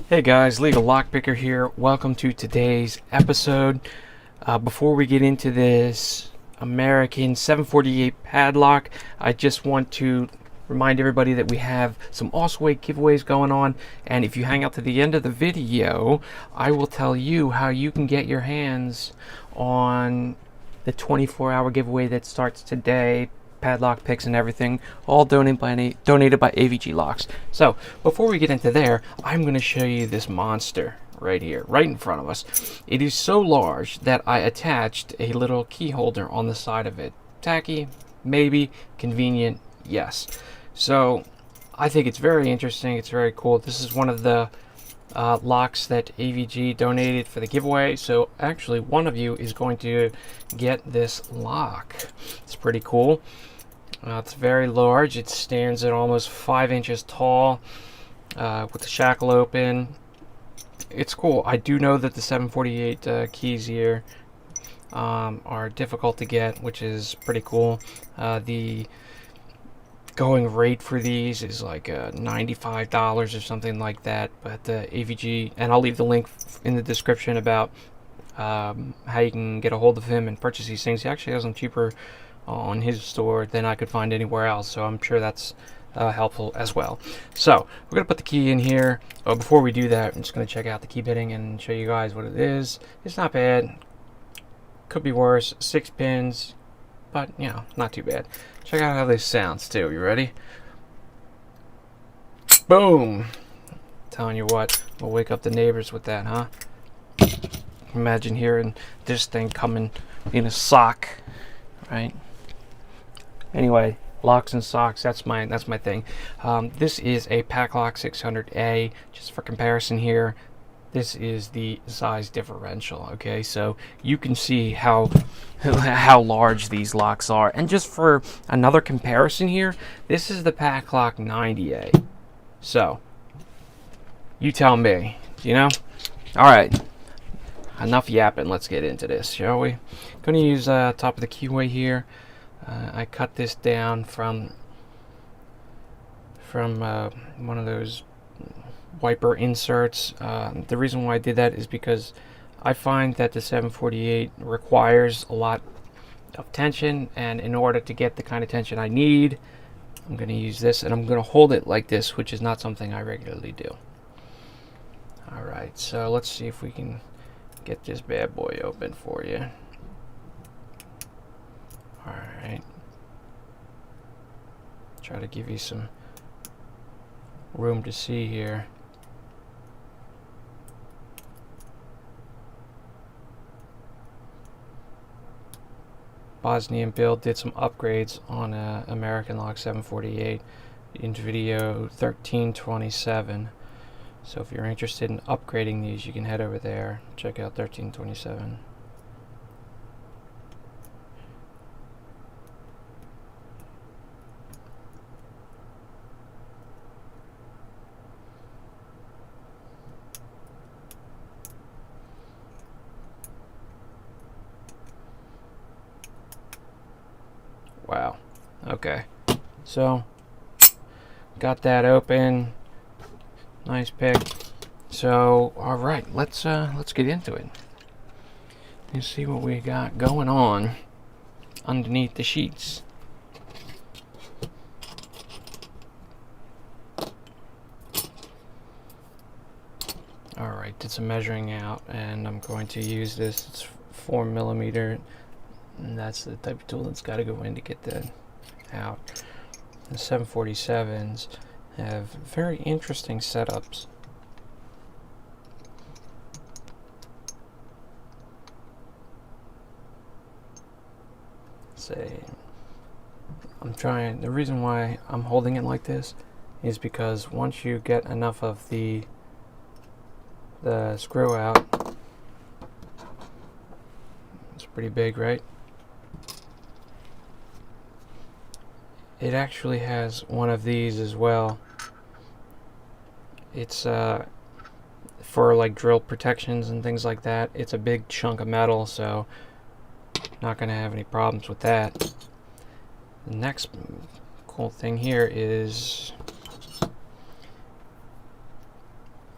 Hey guys, Legallockpicker here. Welcome to today's episode. Before we get into this American 748 padlock, I just want to remind everybody that we have some awesome giveaways going on, and if you hang out to the end of the video, I will tell you how you can get your hands on the 24-hour giveaway that starts today. Padlock picks and everything, all donated by HUK Locks. So before we get into there, I'm going to show you this monster right here, right in front of us. It is so large that I attached a little key holder on the side of it. Tacky, maybe. Convenient, yes. So I think it's very interesting. It's very cool. This is one of the locks that HUK donated for the giveaway. So actually one of you is going to get this lock. It's pretty cool. It's very large. It stands at almost 5 inches tall with the shackle open. It's cool. I do know that the 748 keys here are difficult to get, which is pretty cool. The going rate for these is like $95 or something like that, but HUK, and I'll leave the link in the description about how you can get a hold of him and purchase these things. He actually has them cheaper on his store than I could find anywhere else, so I'm sure that's helpful as well. So we're gonna put the key in here. Before we do that, I'm just gonna check out the key bitting and show you guys what it is. It's not bad, could be worse. 6 pins, but you know, not too bad. Check out how this sounds too. You ready? Boom! Telling you what, we'll wake up the neighbors with that, huh? Imagine hearing this thing coming in a sock, right? Anyway, locks and socks, that's my thing. This is a padlock 600A. Just for comparison here, this is the size differential. Okay, so you can see how large these locks are. And just for another comparison here, this is the padlock 90A. So you tell me, you know. All right, enough yapping. Let's get into this, shall we? Going to use top of the keyway here. I cut this down from one of those wiper inserts. The reason why I did that is because I find that the 748 requires a lot of tension, and in order to get the kind of tension I need, I'm going to use this, and I'm going to hold it like this, which is not something I regularly do. Alright, so let's see if we can get this bad boy open for you. Alright. Try to give you some room to see here. Bosnian build did some upgrades on American Lock 748 in video 1327. So if you're interested in upgrading these, you can head over there, check out 1327. Wow. Okay. So got that open. Nice pick. So all right, let's get into it. Let's see what we got going on underneath the sheets. All right, did some measuring out, and I'm going to use this. It's 4mm. And that's the type of tool that's got to go in to get that out. The 747s have very interesting setups. Say, the reason why I'm holding it like this is because once you get enough of the screw out, it's pretty big, right? It actually has one of these as well. It's for like drill protections and things like that. It's a big chunk of metal, so not going to have any problems with that. The next cool thing here is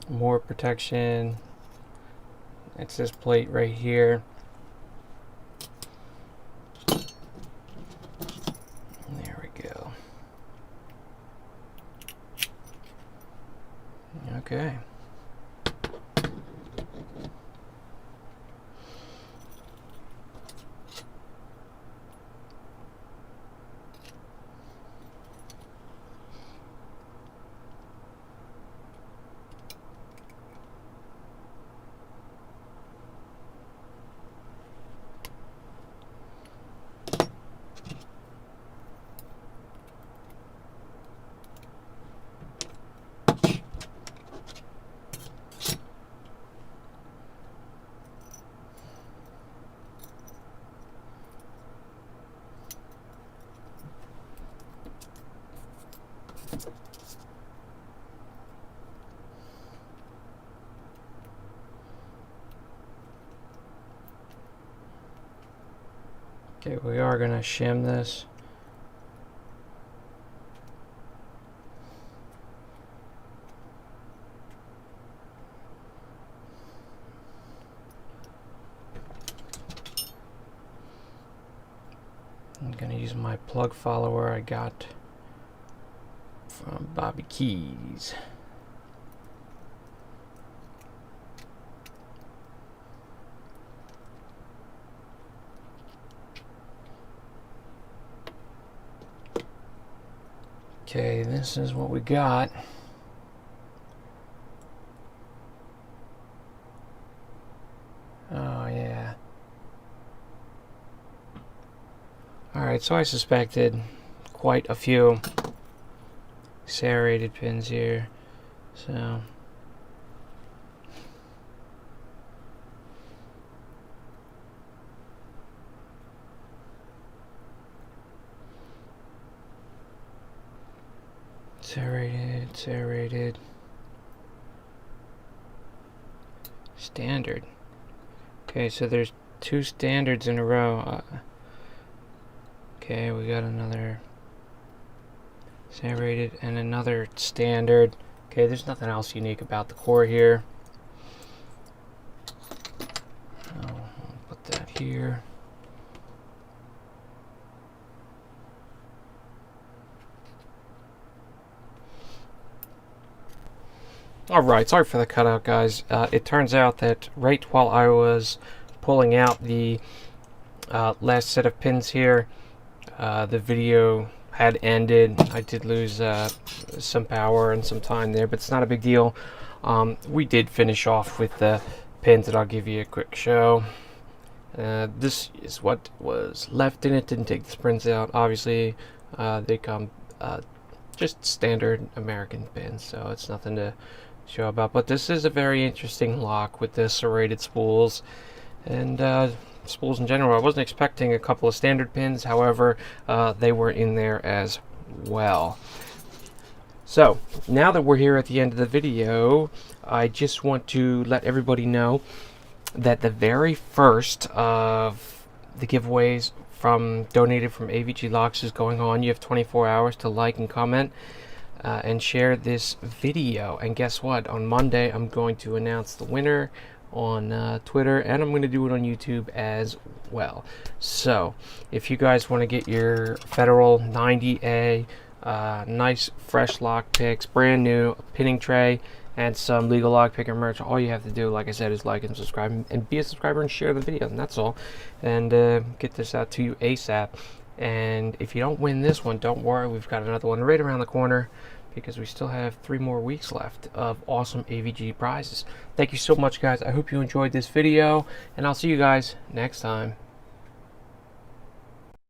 more protection. It's this plate right here. There we go. Okay. Okay, we are going to shim this. I'm going to use my plug follower I got from Bobby Keys. Okay, this is what we got. Oh, yeah. Alright, so I suspected quite a few serrated pins here. So serrated, standard. Okay, so there's two standards in a row. Okay, we got another serrated and another standard. Okay, there's nothing else unique about the core here. I'll put that here. Alright, sorry for the cutout, guys. It turns out that right while I was pulling out the last set of pins here, the video had ended. I did lose some power and some time there, but it's not a big deal. We did finish off with the pins that I'll give you a quick show. This is what was left in it. Didn't take the springs out. Obviously, they come just standard American pins, so it's nothing to show about. But this is a very interesting lock with the serrated spools and spools in general. I wasn't expecting a couple of standard pins, however, they were in there as well. So now that we're here at the end of the video, I just want to let everybody know that the very first of the giveaways donated from HUK Locks is going on. You have 24 hours to like and comment and share this video. And guess what? On Monday, I'm going to announce the winner on Twitter, and I'm going to do it on YouTube as well. So if you guys want to get your Federal 90A nice fresh lock picks, brand new, a pinning tray, and some Legal Lockpicker merch, all you have to do, like I said, is like and subscribe, and be a subscriber and share the video, and that's all. And get this out to you ASAP. And if you don't win this one, don't worry, we've got another one right around the corner, because we still have 3 more weeks left of awesome AVG prizes. Thank you so much, guys. I hope you enjoyed this video, and I'll see you guys next time.